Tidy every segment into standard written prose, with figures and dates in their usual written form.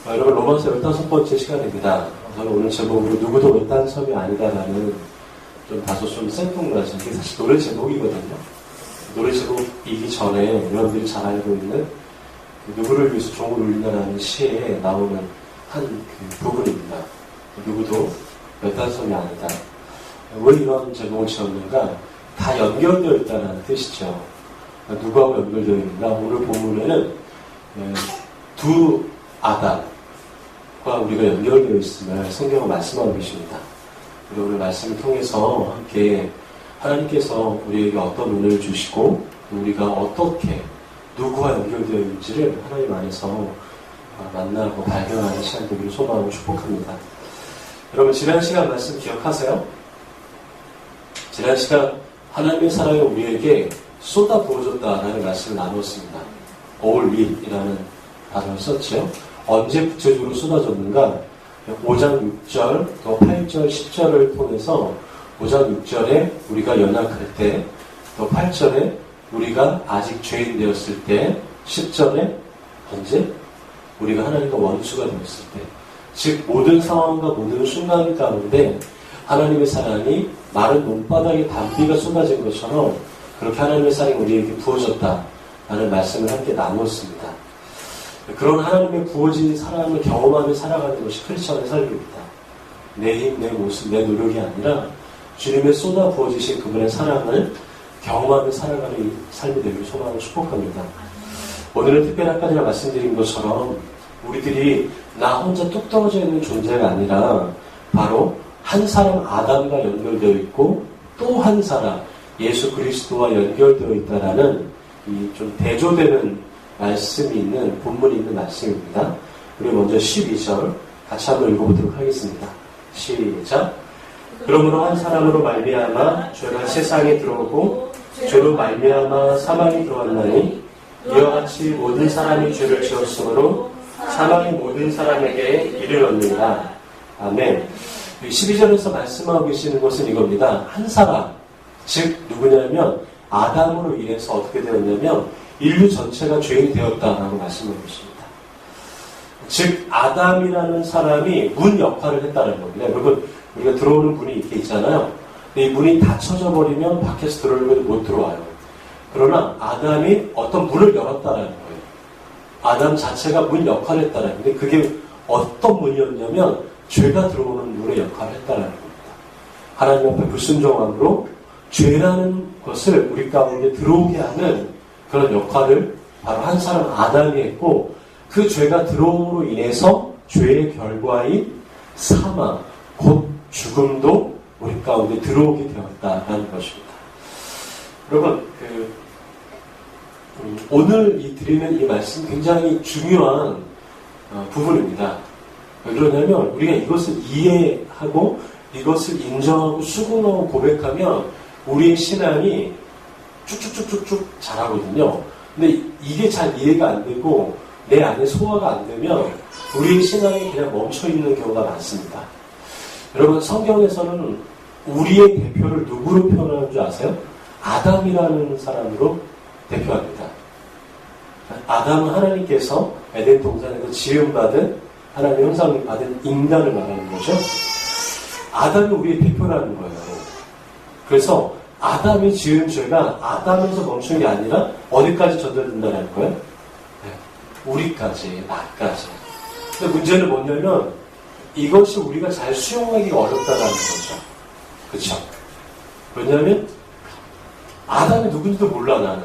여러분, 로마서 15번째 시간입니다. 저는 오늘 제목으로 누구도 외딴 섬이 아니다라는 좀 다소 좀 생뚱맞은, 이게 사실 노래 제목이거든요. 노래 제목이기 전에 여러분들이 잘 알고 있는 누구를 위해서 종을 울린다라는 시에 나오는 한 그 부분입니다. 누구도 외딴 섬이 아니다. 왜 이런 제목을 지었는가? 다 연결되어 있다는 뜻이죠. 누구하고 연결되어 있는가? 오늘 본문에는 두 아담과 우리가 연결되어 있음을 성경은 말씀하고 계십니다. 그리고 오늘 말씀을 통해서 함께 하나님께서 우리에게 어떤 은혜를 주시고 우리가 어떻게 누구와 연결되어 있는지를 하나님 안에서 만나고 발견하는 시간 되기를 소망하고 축복합니다. 여러분, 지난 시간 말씀 기억하세요? 지난 시간 하나님의 사랑이 우리에게 쏟아 부어졌다라는 말씀을 나누었습니다. all wit이라는 단어를 썼죠. 언제 구체적으로 쏟아졌는가? 5장 6절, 또 8절, 10절을 통해서 5장 6절에 우리가 연약할 때, 또 8절에 우리가 아직 죄인 되었을 때, 10절에 언제? 우리가 하나님과 원수가 되었을 때, 즉 모든 상황과 모든 순간 가운데 하나님의 사랑이 마른 논바닥에 단비가 쏟아진 것처럼 그렇게 하나님의 사랑이 우리에게 부어졌다라는 말씀을 함께 나누었습니다. 그런 하나님의 부어진 사랑을 경험하며 살아가는 것이 크리스천의 삶입니다. 내 힘, 내 모습, 내 노력이 아니라 주님의 쏟아 부어지신 그분의 사랑을 경험하며 살아가는 삶이 되기를 소망하고 축복합니다. 오늘은 특별히 아까 전에 말씀드린 것처럼 우리들이 나 혼자 뚝 떨어져 있는 존재가 아니라 바로 한 사람 아담과 연결되어 있고 또 한 사람 예수 그리스도와 연결되어 있다라는 이 좀 대조되는 말씀이 있는 본문이 있는 말씀입니다. 우리 먼저 12절 같이 한번 읽어보도록 하겠습니다. 시작. 그러므로 한 사람으로 말미암아 죄가 세상에 들어오고 죄로 말미암아 사망이 들어왔나니 이와 같이 모든 사람이 죄를 지었으므로 사망이 모든 사람에게 이르렀느니라. 아멘. 12절에서 말씀하고 계시는 것은 이겁니다. 한 사람, 즉 누구냐면 아담으로 인해서 어떻게 되었냐면 인류 전체가 죄인이 되었다라고 말씀하고 계십니다. 즉 아담이라는 사람이 문 역할을 했다는 겁니다. 여러분, 우리가 들어오는 문이 이렇게 있잖아요. 근데 이 문이 닫혀져 버리면 밖에서 들어오려고 해도 못 들어와요. 그러나 아담이 어떤 문을 열었다라는 거예요. 아담 자체가 문 역할을 했다라는 건데 그게 어떤 문이었냐면 죄가 들어오는 문의 역할을 했다라는 겁니다. 하나님 앞에 불순종함으로 죄라는 것을 우리 가운데 들어오게 하는 그런 역할을 바로 한 사람 아담이 했고 그 죄가 들어옴으로 인해서 죄의 결과인 사망, 곧 죽음도 우리 가운데 들어오게 되었다라는 것입니다. 여러분, 오늘 드리는 이 말씀 굉장히 중요한 부분입니다. 왜 그러냐면 우리가 이것을 이해하고 이것을 인정하고 수긍하고 고백하면 우리의 신앙이 쭉쭉쭉쭉쭉 자라거든요. 근데 이게 잘 이해가 안 되고 내 안에 소화가 안 되면 우리의 신앙이 그냥 멈춰있는 경우가 많습니다. 여러분, 성경에서는 우리의 대표를 누구로 표현하는 줄 아세요? 아담이라는 사람으로 대표합니다. 아담은 하나님께서 에덴 동산에서 지음받은 하나님의 형상을 받은 인간을 말하는 거죠. 아담이 우리의 대표라는 거예요. 그래서 아담이 지은 죄가 아담에서 멈춘 게 아니라 어디까지 전달된다는 거예요? 네. 우리까지, 나까지. 근데 문제는 뭐냐면 이것이 우리가 잘 수용하기가 어렵다는 거죠. 그렇죠? 왜냐하면 아담이 누군지도 몰라, 나는.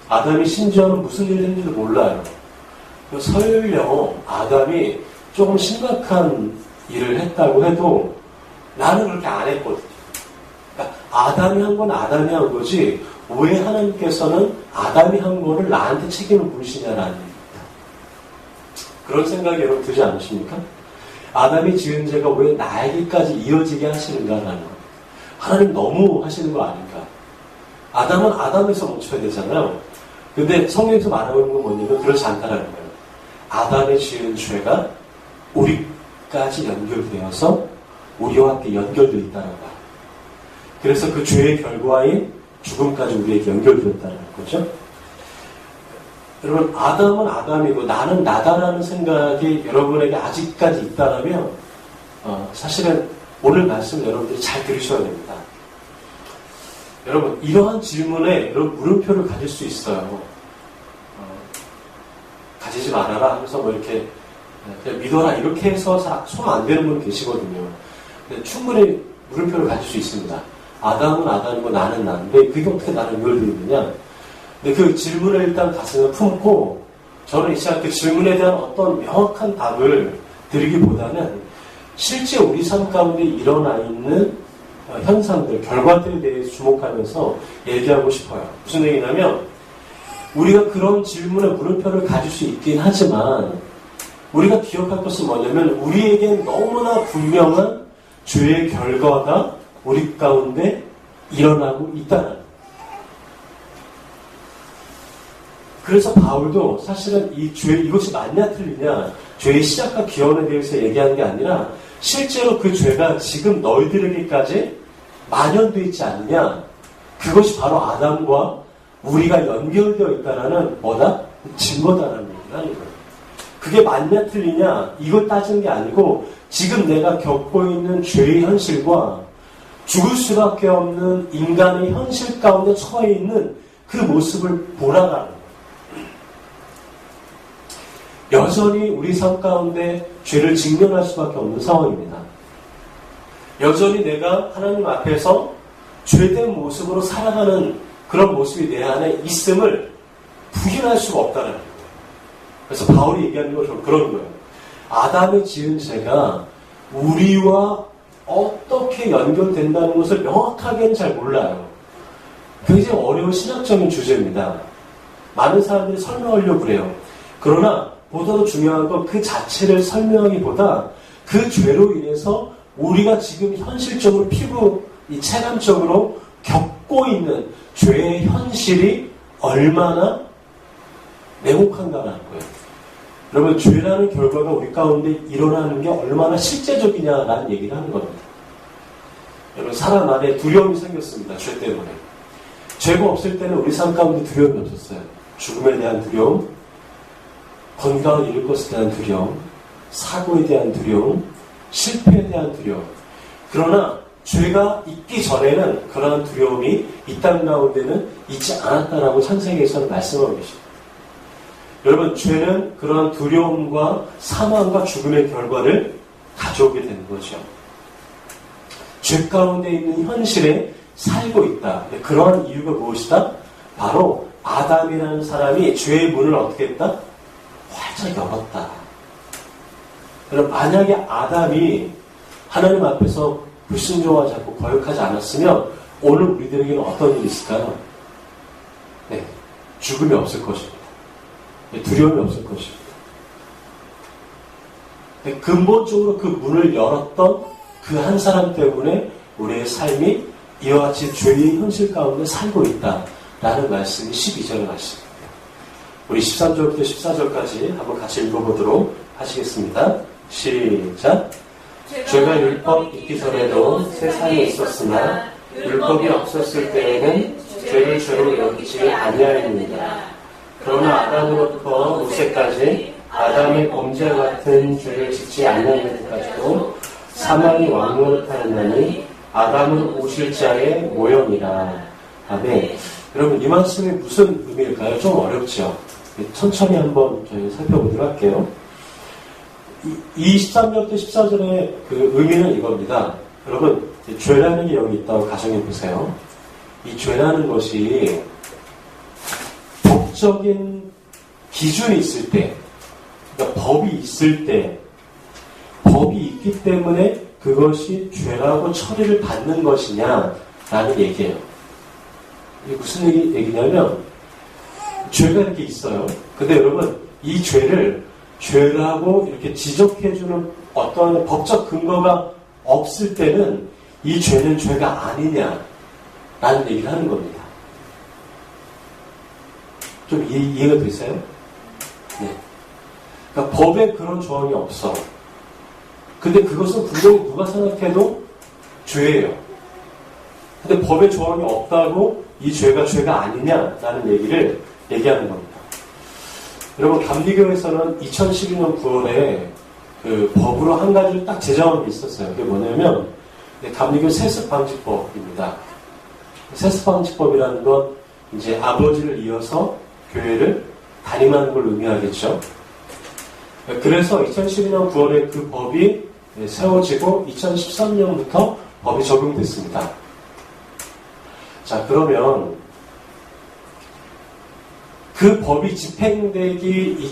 아담이 심지어는 무슨 일을 했는지도 몰라요. 설령 아담이 조금 심각한 일을 했다고 해도 나는 그렇게 안 했거든요. 그러니까 아담이 한 건 아담이 한 거지 왜 하나님께서는 아담이 한 거를 나한테 책임을 물으시냐라는 얘기입니다. 그런 생각이 여러분 들지 않으십니까? 아담이 지은 죄가 왜 나에게까지 이어지게 하시는가라는 겁니다. 하나님 너무 하시는 거 아닌가? 아담은 아담에서 멈춰야 되잖아요. 근데 성경에서 말하고 있는 건 뭐냐면 그렇지 않다라는 거예요. 아담의 지은 죄가 우리까지 연결되어서 우리와 함께 연결되어 있다는 거예요. 그래서 그 죄의 결과인 죽음까지 우리에게 연결되었다는 거죠. 여러분, 아담은 아담이고 나는 나다라는 생각이 여러분에게 아직까지 있다면 사실은 오늘 말씀 여러분들이 잘 들으셔야 됩니다. 여러분, 이러한 질문에 여러분 물음표를 가질 수 있어요. 가지지 말아라 하면서 뭐 이렇게 그냥 믿어라 이렇게 해서 손 안 되는 분 계시거든요. 근데 충분히 물음표를 가질 수 있습니다. 아담은 아담이고 나는 나인데 그게 어떻게 나를 연결되느냐? 근데 그 질문을 일단 가슴에 품고 저는 이 시간 그 질문에 대한 어떤 명확한 답을 드리기보다는 실제 우리 삶 가운데 일어나 있는 현상들, 결과들에 대해서 주목하면서 얘기하고 싶어요. 무슨 얘기냐면 우리가 그런 질문에 물음표를 가질 수 있긴 하지만 우리가 기억할 것은 뭐냐면 우리에겐 너무나 분명한 죄의 결과가 우리 가운데 일어나고 있다는. 그래서 바울도 사실은 이 죄, 이것이 맞냐 틀리냐, 죄의 시작과 기원에 대해서 얘기하는 게 아니라 실제로 그 죄가 지금 너희들에게까지 만연되어 있지 않느냐, 그것이 바로 아담과 우리가 연결되어 있다라는 뭐다? 증거다라는 얘기를 하는 거예요. 그게 맞냐 틀리냐 이걸 따지는 게 아니고 지금 내가 겪고 있는 죄의 현실과 죽을 수밖에 없는 인간의 현실 가운데 처해 있는 그 모습을 보라라는 거예요. 여전히 우리 삶 가운데 죄를 직면할 수밖에 없는 상황입니다. 여전히 내가 하나님 앞에서 죄된 모습으로 살아가는 그런 모습이 내 안에 있음을 부인할 수가 없다는 거예요. 그래서 바울이 얘기하는 것은 그런 거예요. 아담이 지은 죄가 우리와 어떻게 연결된다는 것을 명확하게는 잘 몰라요. 굉장히 어려운 신학적인 주제입니다. 많은 사람들이 설명하려고 그래요. 그러나 보다도 중요한 건 그 자체를 설명하기보다 그 죄로 인해서 우리가 지금 현실적으로 이 체감적으로 겪고 있는 죄의 현실이 얼마나 냉혹한가라는 거예요. 여러분, 죄라는 결과가 우리 가운데 일어나는 게 얼마나 실제적이냐라는 얘기를 하는 겁니다. 여러분, 사람 안에 두려움이 생겼습니다. 죄 때문에. 죄가 없을 때는 우리 삶 가운데 두려움이 없었어요. 죽음에 대한 두려움, 건강을 잃을 것에 대한 두려움, 사고에 대한 두려움, 실패에 대한 두려움. 그러나 죄가 있기 전에는 그러한 두려움이 이 땅 가운데는 있지 않았다라고 창세기에서는 말씀하고 계십니다. 여러분, 죄는 그러한 두려움과 사망과 죽음의 결과를 가져오게 되는 거죠. 죄 가운데 있는 현실에 살고 있다. 그러한 이유가 무엇이다? 바로 아담이라는 사람이 죄의 문을 어떻게 했다? 활짝 열었다. 그럼 만약에 아담이 하나님 앞에서 불순종하지 않고 거역하지 않았으면 오늘 우리들에게는 어떤 일이 있을까요? 네, 죽음이 없을 것입니다. 두려움이 없을 것입니다. 근본적으로 그 문을 열었던 그 한 사람 때문에 우리의 삶이 이와 같이 죄의 현실 가운데 살고 있다라는 말씀이 12절의 말씀입니다. 우리 13절부터 14절까지 한번 같이 읽어보도록 하시겠습니다. 시작. 죄가 율법 있기 전에도 세상에 있었으나 율법이 없었을 때에는 죄를 죄로 여기지 아니하였느니라. 그러나 아담으로부터 모세까지 아담의 범죄와 같은 죄를 짓지 않는 데까지도 사망이 왕노릇하였나니 아담은 오실 자의 모형이라. 아멘. 여러분, 이 말씀이 무슨 의미일까요? 좀 어렵죠? 천천히 한번 저희 살펴보도록 할게요. 이 13절부터 14절의 그 의미는 이겁니다. 여러분, 죄라는 게 여기 있다고 가정해 보세요. 이 죄라는 것이 법적인 기준이 있을 때, 그러니까 법이 있을 때, 법이 있기 때문에 그것이 죄라고 처리를 받는 것이냐라는 얘기예요. 이게 무슨 얘기냐면, 죄가 이렇게 있어요. 근데 여러분, 이 죄를 죄라고 이렇게 지적해주는 어떤 법적 근거가 없을 때는 이 죄는 죄가 아니냐라는 얘기를 하는 겁니다. 좀 이해가 되세요? 네. 그러니까 법에 그런 조항이 없어. 근데 그것은 분명히 누가 생각해도 죄예요. 근데 법에 조항이 없다고 이 죄가 죄가 아니냐라는 얘기를 얘기하는 겁니다. 여러분, 감리교에서는 2012년 9월에 그 법으로 한 가지를 딱 제정한 게 있었어요. 그게 뭐냐면, 감리교 세습방지법입니다. 세습방지법이라는 건 이제 아버지를 이어서 교회를 담임하는 걸 의미하겠죠. 그래서 2012년 9월에 그 법이 세워지고 2013년부터 법이 적용됐습니다. 자, 그러면 그 법이 집행되기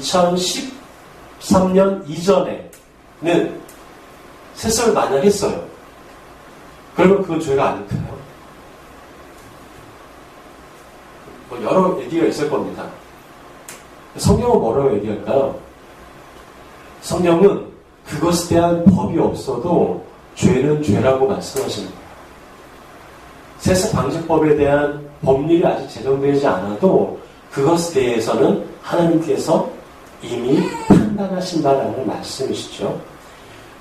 2013년 이전에는 세습을 만약 했어요. 그러면 그건 죄가 아닐까요? 뭐 여러 얘기가 있을 겁니다. 성경은 뭐라고 얘기할까요? 성경은 그것에 대한 법이 없어도 죄는 죄라고 말씀하시는 거예요. 세습방지법에 대한 법률이 아직 제정되지 않아도 그것에 대해서는 하나님께서 이미 판단하신다라는 말씀이시죠.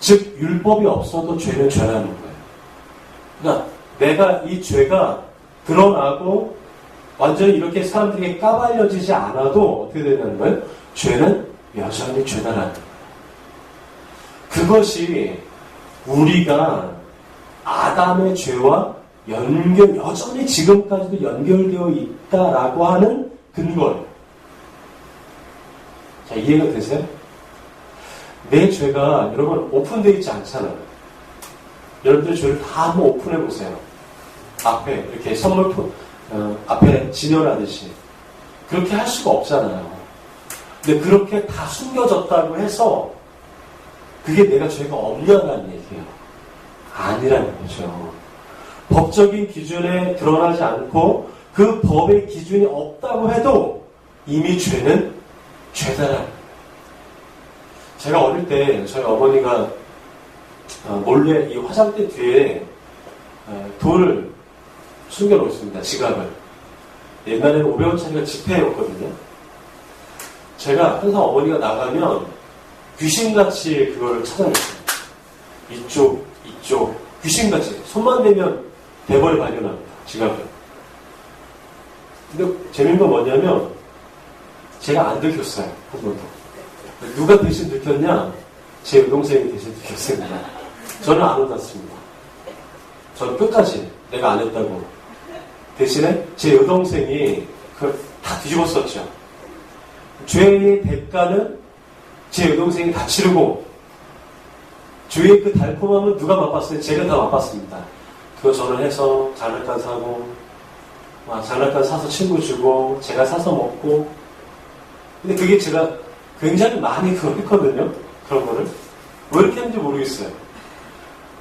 즉 율법이 없어도 죄는 죄라는 거예요. 그러니까 내가 이 죄가 드러나고 완전히 이렇게 사람들에게 까발려지지 않아도 어떻게 되는 거예요? 죄는 여전히 죄다라는 거예요. 그것이 우리가 아담의 죄와 여전히 지금까지도 연결되어 있다라고 하는 근거예요. 자, 이해가 되세요? 내 죄가 여러분 오픈되어 있지 않잖아요. 여러분들의 죄를 다 한번 오픈해 보세요. 앞에 이렇게 선물품 앞에 진열하듯이 그렇게 할 수가 없잖아요. 근데 그렇게 다 숨겨졌다고 해서 그게 내가 죄가 없냐라는 얘기예요. 아니라는 거죠. 법적인 기준에 드러나지 않고 그 법의 기준이 없다고 해도 이미 죄는 죄다라는 거예요. 제가 어릴 때 저희 어머니가 몰래 이 화장대 뒤에 돈을 숨겨놓습니다. 지갑을. 옛날에는 500원짜리가 지폐였거든요. 제가 항상 어머니가 나가면 귀신같이 그거를 찾아냈어요. 이쪽, 귀신같이. 손만 대면 대벌에 발견합니다. 지갑을. 근데 재밌는 건 뭐냐면 제가 안 들켰어요. 한 번도. 누가 대신 들켰냐? 제 여동생이 대신 들켰습니다. 저는 안 혼났습니다. 저는 끝까지 내가 안 했다고. 대신에 제 여동생이 그걸 다 뒤집었었죠. 죄의 대가는 제 여동생이 다 치르고 죄의 그 달콤함은 누가 맛봤어요? 제가 다 맛봤습니다. 그거 저는 해서 장난감 사고 장난감 사서 친구 주고 제가 사서 먹고 근데 그게 제가 굉장히 많이 그걸 했거든요. 그런 거를. 왜 이렇게 했는지 모르겠어요.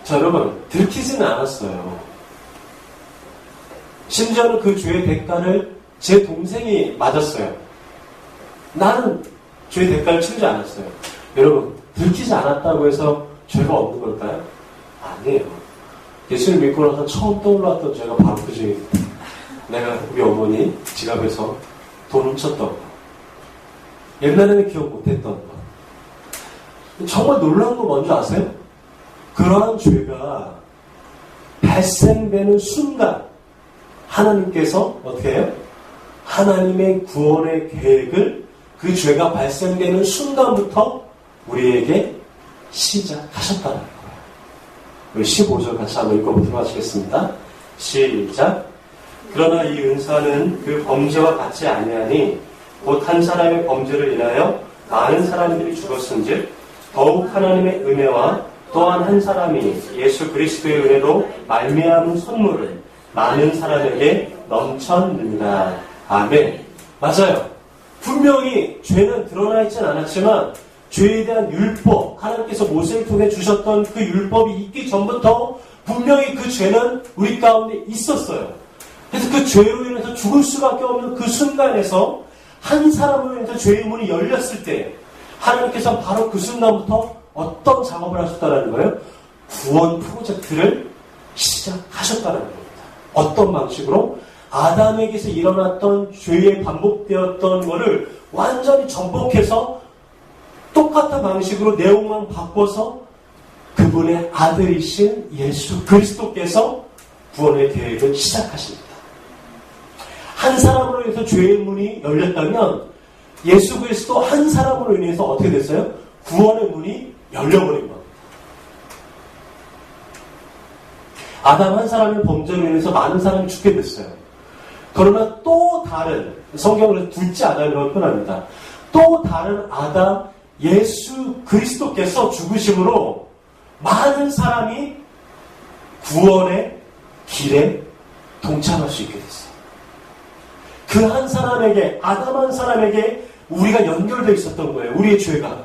자, 여러분, 들키지는 않았어요. 심지어는 그 죄의 대가를 제 동생이 맞았어요. 나는 죄의 대가를 치르지 않았어요. 여러분, 들키지 않았다고 해서 죄가 없는 걸까요? 아니에요. 예수를 믿고 나서 처음 떠올랐던 죄가 바로 그 죄입니다. 내가 우리 어머니 지갑에서 돈 훔쳤던 거. 옛날에는 기억 못했던 거. 정말 놀라운 거 뭔지 아세요? 그러한 죄가 발생되는 순간 하나님께서 어떻게 해요? 하나님의 구원의 계획을 그 죄가 발생되는 순간부터 우리에게 시작하셨다는 거예요. 우리 15절 같이 한번 읽어보도록 하시겠습니다. 시작. 그러나 이 은사는 그 범죄와 같지 아니하니 곧 한 사람의 범죄를 인하여 많은 사람들이 죽었은즉 더욱 하나님의 은혜와 또한 한 사람이 예수 그리스도의 은혜로 말미암은 선물을 많은 사람에게 넘쳤느니라. 아멘. 맞아요. 분명히 죄는 드러나 있진 않았지만 죄에 대한 율법, 하나님께서 모세를 통해 주셨던 그 율법이 있기 전부터 분명히 그 죄는 우리 가운데 있었어요. 그래서 그 죄로 인해서 죽을 수밖에 없는 그 순간에서 한 사람으로 인해서 죄의 문이 열렸을 때 하나님께서 바로 그 순간부터 어떤 작업을 하셨다는 거예요? 구원 프로젝트를 시작하셨다는 겁니다. 어떤 방식으로? 아담에게서 일어났던 죄에 반복되었던 것을 완전히 전복해서 똑같은 방식으로 내용만 바꿔서 그분의 아들이신 예수 그리스도께서 구원의 계획을 시작하십니다. 한 사람으로 해서 죄의 문이 열렸다면 예수 그리스도 한 사람으로 인해서 어떻게 됐어요? 구원의 문이 열려버린 겁니다. 아담 한 사람의 범죄로 인해서 많은 사람이 죽게 됐어요. 그러나 또 다른, 성경으로 둘째 아담이라고 표현합니다. 또 다른 아담, 예수 그리스도께서 죽으심으로 많은 사람이 구원의 길에 동참할 수 있게 됐어요. 그 한 사람에게, 아담 한 사람에게 우리가 연결되어 있었던 거예요. 우리의 죄가.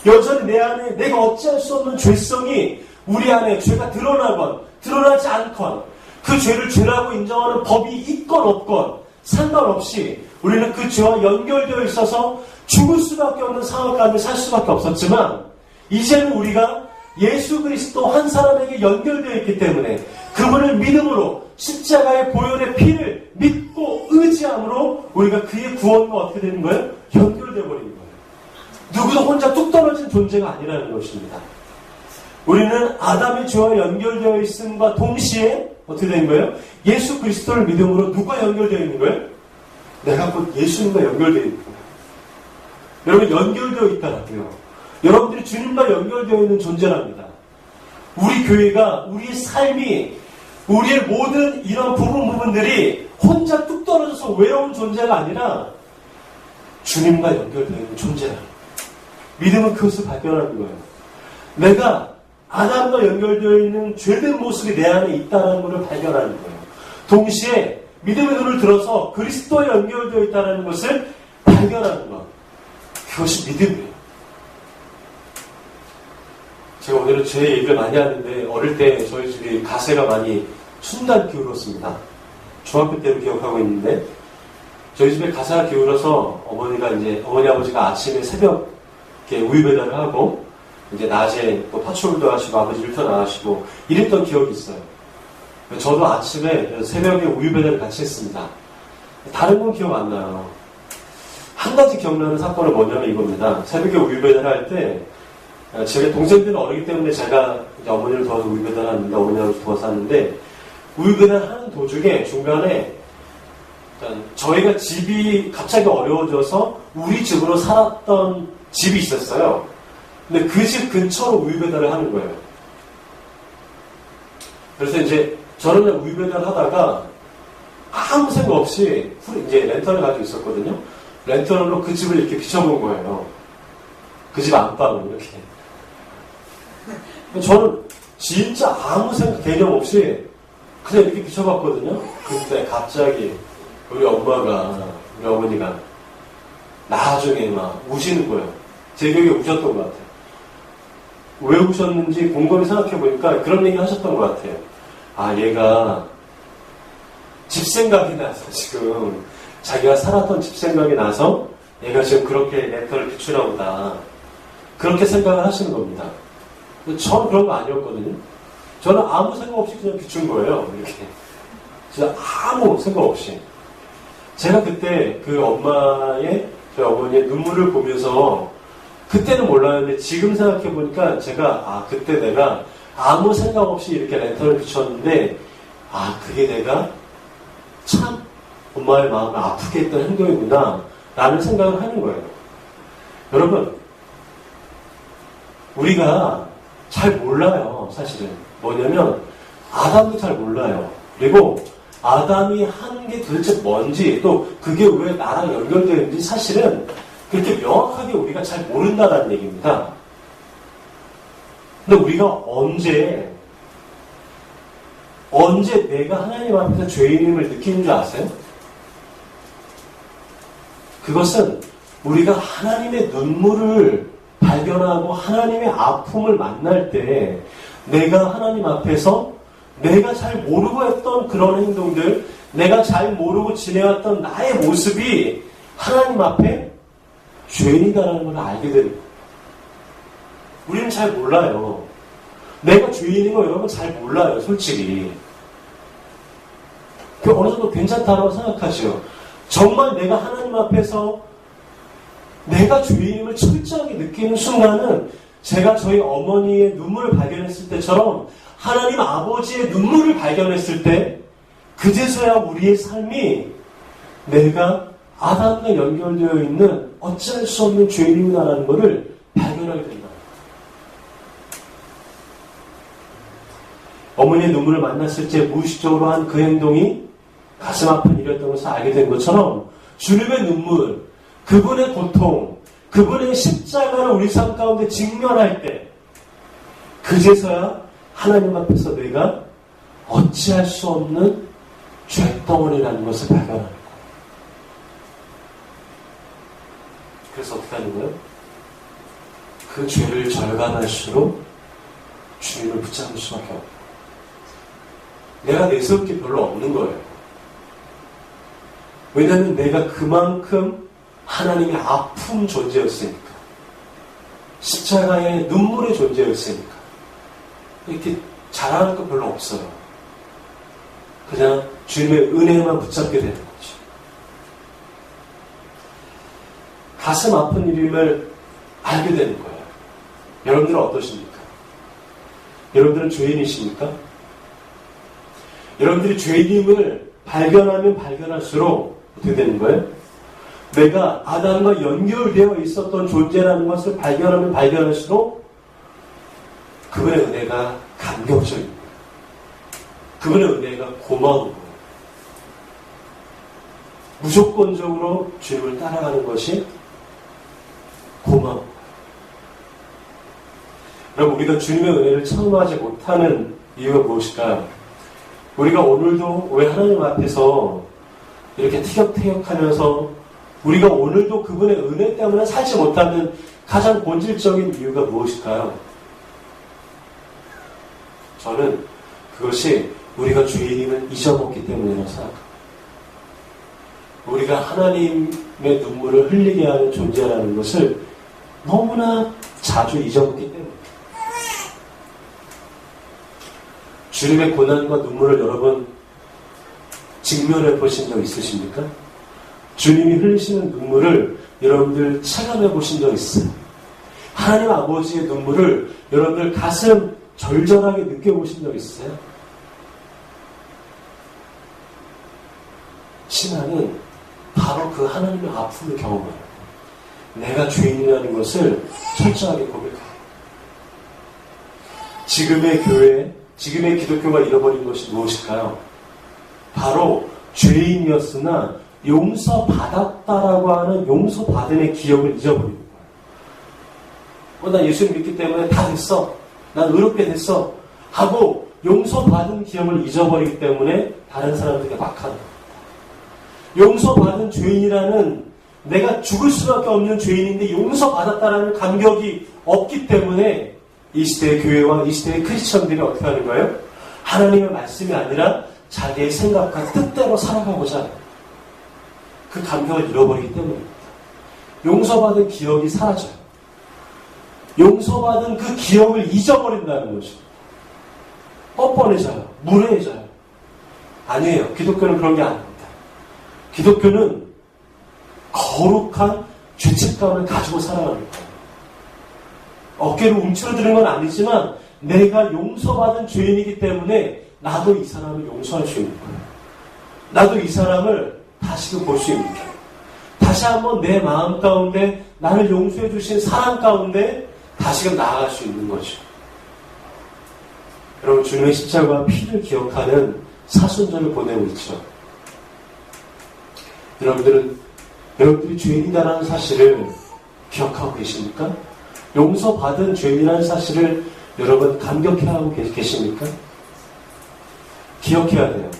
여전히 내 안에 내가 어찌할 수 없는 죄성이 우리 안에 죄가 드러나건 드러나지 않건 그 죄를 죄라고 인정하는 법이 있건 없건 상관없이 우리는 그 죄와 연결되어 있어서 죽을 수밖에 없는 상황 가운데 살 수밖에 없었지만 이제는 우리가 예수 그리스도 한 사람에게 연결되어 있기 때문에 그분을 믿음으로 십자가의 보혈의 피를 믿고 의지함으로 우리가 그의 구원과 어떻게 되는 거예요? 연결되어 버리는 거예요. 누구도 혼자 뚝 떨어진 존재가 아니라는 것입니다. 우리는 아담의 죄와 연결되어 있음과 동시에 어떻게 되는 거예요? 예수 그리스도를 믿음으로 누가 연결되어 있는 거예요? 내가 곧 예수님과 연결되어 있는 거예요. 여러분 연결되어 있다라고요. 여러분들이 주님과 연결되어 있는 존재랍니다. 우리 교회가 우리의 삶이 우리의 모든 이런 부분들이 혼자 뚝 떨어져서 외로운 존재가 아니라 주님과 연결되어 있는 존재라. 믿음은 그것을 발견하는 거예요. 내가 아담과 연결되어 있는 죄된 모습이 내 안에 있다는 것을 발견하는 거예요. 동시에 믿음의 눈을 들어서 그리스도에 연결되어 있다는 것을 발견하는 것. 그것이 믿음이에요. 제가 오늘은 제 얘기를 많이 하는데 어릴 때 저희 집이 가세가 많이 순단 기울었습니다. 중학교 때로 기억하고 있는데 저희 집에 가세가 기울어서 어머니 아버지가 아침에 새벽에 우유 배달을 하고 이제 낮에 또 파출도 하시고 아버지 일터 나가시고 이랬던 기억이 있어요. 저도 아침에 새벽에 우유 배달을 같이 했습니다. 다른 건 기억 안 나요. 한 가지 기억나는 사건은 뭐냐면 이겁니다. 새벽에 우유 배달을 할 때 제 동생들은 어리기 때문에 제가 이제 어머니를 도와서 우유 배달하는데 어머니를 도와서 하는데 우유 배달하는 도중에 중간에 저희가 집이 갑자기 어려워져서 우리 집으로 살았던 집이 있었어요. 근데 그 집 근처로 우유 배달을 하는 거예요. 그래서 이제 저는 그냥 우유 배달을 하다가 아무 생각 없이 이제 랜턴을 가지고 있었거든요. 랜턴으로 그 집을 이렇게 비춰본 거예요. 그 집 안방을 이렇게. 저는 진짜 아무 생각, 개념 없이 그냥 이렇게 비춰봤거든요. 근데 갑자기 우리 어머니가 나중에 막 우시는 거예요. 제 기억에 우셨던 것 같아요. 왜 우셨는지 곰곰이 생각해보니까 그런 얘기 하셨던 것 같아요. 아, 얘가 집 생각이 나서 지금 자기가 살았던 집 생각이 나서 얘가 지금 그렇게 렌터를 비추나 보다. 그렇게 생각을 하시는 겁니다. 저는 그런 거 아니었거든요. 저는 아무 생각 없이 그냥 비춘 거예요. 이렇게. 진짜 아무 생각 없이. 제가 그때 그 저희 어머니의 눈물을 보면서 그때는 몰랐는데 지금 생각해보니까 제가 그때 내가 아무 생각 없이 이렇게 랜턴을 비췄는데 그게 내가 참 엄마의 마음을 아프게 했던 행동이구나 라는 생각을 하는 거예요. 여러분 우리가 잘 몰라요. 사실은 뭐냐면 아담도 잘 몰라요. 그리고 아담이 한 게 도대체 뭔지 또 그게 왜 나랑 연결되어 있는지 사실은 그렇게 명확하게 우리가 잘 모른다는 얘기입니다. 근데 우리가 언제 내가 하나님 앞에서 죄인임을 느끼는 줄 아세요? 그것은 우리가 하나님의 눈물을 발견하고 하나님의 아픔을 만날 때 내가 하나님 앞에서 내가 잘 모르고 했던 그런 행동들, 내가 잘 모르고 지내왔던 나의 모습이 하나님 앞에 죄인이다라는 걸 알게 되는 거예요. 우리는 잘 몰라요. 내가 죄인인 거 여러분 잘 몰라요, 솔직히. 그 어느 정도 괜찮다고 생각하죠. 정말 내가 하나님 앞에서 내가 죄인임을 철저하게 느끼는 순간은 제가 저희 어머니의 눈물을 발견했을 때처럼 하나님 아버지의 눈물을 발견했을 때 그제서야 우리의 삶이 내가 아담과 연결되어 있는 어찌할 수 없는 죄인이구나라는 것을 발견하게 된다. 어머니의 눈물을 만났을 때 무의식적으로 한 그 행동이 가슴 아픈 일이었던 것을 알게 된 것처럼 주님의 눈물, 그분의 고통, 그분의 십자가를 우리 삶 가운데 직면할 때 그제서야 하나님 앞에서 내가 어찌할 수 없는 죄덩어리라는 것을 발견하는 거예요. 그래서 어떻게 하는 거예요? 그 죄를 절감할수록 주님을 붙잡을 수밖에 없어요. 내가 내세울 게 별로 없는 거예요. 왜냐하면 내가 그만큼 하나님의 아픈 존재였으니까. 십자가의 눈물의 존재였으니까. 이렇게 자랑할 거 별로 없어요. 그냥 주님의 은혜만 붙잡게 되는 거죠. 가슴 아픈 일임을 알게 되는 거예요. 여러분들은 어떠십니까? 여러분들은 죄인이십니까? 여러분들이 죄인임을 발견하면 발견할수록 어떻게 되는 거예요? 내가 아담과 연결되어 있었던 존재라는 것을 발견하면 발견할수록 그분의 은혜가 감격적인 거예요. 그분의 은혜가 고마운 거예요. 무조건적으로 주님을 따라가는 것이 고마운 거예요. 여러분, 우리가 주님의 은혜를 체험하지 못하는 이유가 무엇일까요? 우리가 오늘도 왜 하나님 앞에서 이렇게 티격태격하면서 우리가 오늘도 그분의 은혜 때문에 살지 못하는 가장 본질적인 이유가 무엇일까요? 저는 그것이 우리가 죄인임을 잊어먹기 때문이라고 생각합니다. 우리가 하나님의 눈물을 흘리게 하는 존재라는 것을 너무나 자주 잊어먹기 때문입니다. 주님의 고난과 눈물을 여러분 직면해 보신 적 있으십니까? 주님이 흘리시는 눈물을 여러분들 체감해 보신 적 있어요? 하나님 아버지의 눈물을 여러분들 가슴 절절하게 느껴보신 적 있어요? 신앙은 바로 그 하나님의 아픔을 경험해요. 내가 죄인이라는 것을 철저하게 고백해요. 지금의 교회, 지금의 기독교가 잃어버린 것이 무엇일까요? 바로 죄인이었으나 용서받았다라고 하는 용서받음의 기억을 잊어버리는 거예요. 나 예수님 믿기 때문에 다 됐어. 난 의롭게 됐어. 하고 용서받은 기억을 잊어버리기 때문에 다른 사람들에게 막 하는 거예요. 용서받은 죄인이라는 내가 죽을 수밖에 없는 죄인인데 용서받았다라는 감격이 없기 때문에 이 시대의 교회와 이 시대의 크리스천들이 어떻게 하는 거예요? 하나님의 말씀이 아니라 자기의 생각과 뜻대로 살아가고자 해요. 그 감격을 잃어버리기 때문입니다. 용서받은 기억이 사라져요. 용서받은 그 기억을 잊어버린다는 것입니다. 뻔뻔해져요. 무례해져요. 아니에요. 기독교는 그런 게 아닙니다. 기독교는 거룩한 죄책감을 가지고 살아갑니다. 어깨를 움츠러드는 건 아니지만 내가 용서받은 죄인이기 때문에 나도 이 사람을 용서할 수 있는 거예요. 나도 이 사람을 다시금 볼 수 있는 거예요. 다시 한번 내 마음 가운데 나를 용서해 주신 사랑 가운데 다시금 나아갈 수 있는 거죠. 여러분, 주님의 십자가와 피를 기억하는 사순절을 보내고 있죠. 여러분들이 죄인이다라는 사실을 기억하고 계십니까? 용서받은 죄인이라는 사실을 여러분 감격해하고 계십니까? 기억해야 돼요.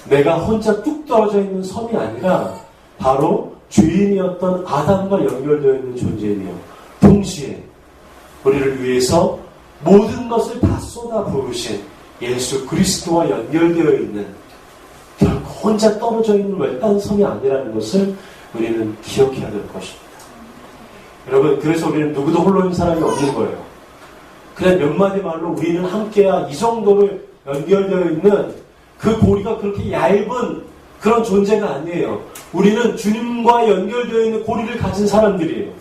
내가 혼자 뚝 떨어져 있는 섬이 아니라 바로 죄인이었던 아담과 연결되어 있는 존재이며 동시에 우리를 위해서 모든 것을 다 쏟아 부으신 예수 그리스도와 연결되어 있는 결코 혼자 떨어져 있는 외딴 섬이 아니라는 것을 우리는 기억해야 될 것입니다. 여러분, 그래서 우리는 누구도 홀로인 사람이 없는 거예요. 그냥 몇 마디 말로 우리는 함께야 이 정도를 연결되어 있는 그 고리가 그렇게 얇은 그런 존재가 아니에요. 우리는 주님과 연결되어 있는 고리를 가진 사람들이에요.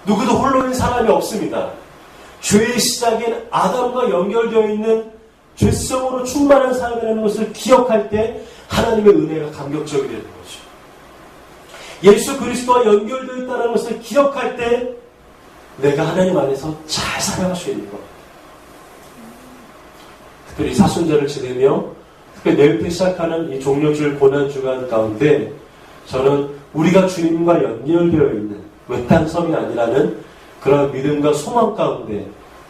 누구도 홀로인 사람이 없습니다. 죄의 시작엔 아담과 연결되어 있는 죄성으로 충만한 사람이라는 것을 기억할 때 하나님의 은혜가 감격적이 되는 거죠. 예수 그리스도와 연결되어 있다는 것을 기억할 때 내가 하나님 안에서 잘 살아갈 수 있는 것. 특별히 사순절을 지내며 특별히 내일부터 시작하는 이 종려주일 고난주간 가운데 저는 우리가 주님과 연결되어 있는 외딴 섬이 아니라는 그런 믿음과 소망 가운데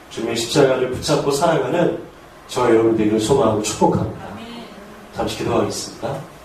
주님의 십자가를 붙잡고 살아가는 저와 여러분 되기를 소망하고 축복합니다. 잠시 기도하겠습니다.